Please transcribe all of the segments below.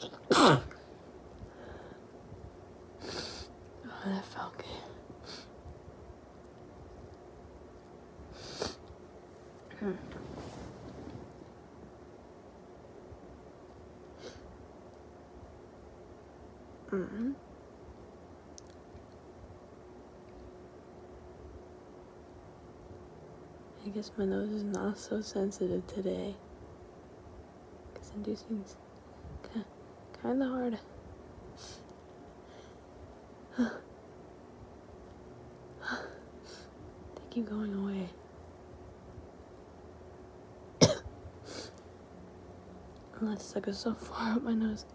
Oh, that felt good. Mm-hmm. I guess my nose is not so sensitive today. Because inducing's kind of hard. They keep going away. Unless it goes so far up my nose.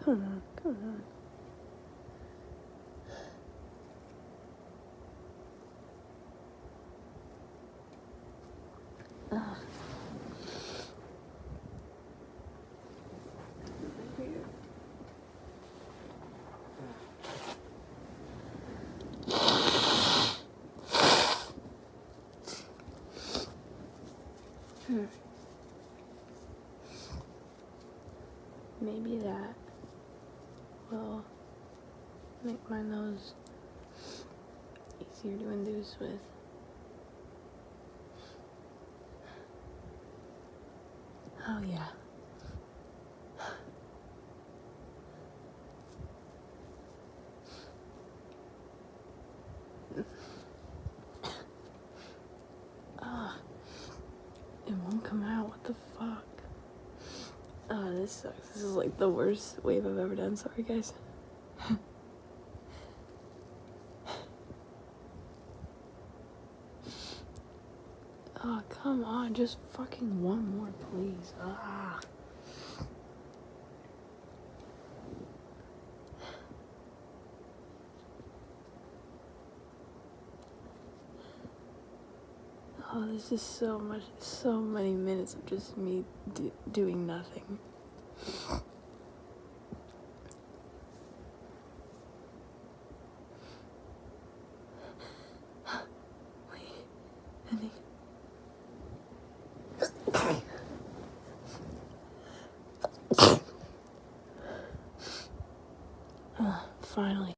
Come on, come on. Ugh. Maybe that will make my nose easier to induce with. Oh yeah. It won't come out. What the fuck? Oh, this sucks. This is like the worst wave I've ever done. Sorry, guys. Oh, come on. Just fucking one more, please. Ah. Oh, this is so many minutes of just me doing nothing. Wait, I think... Finally.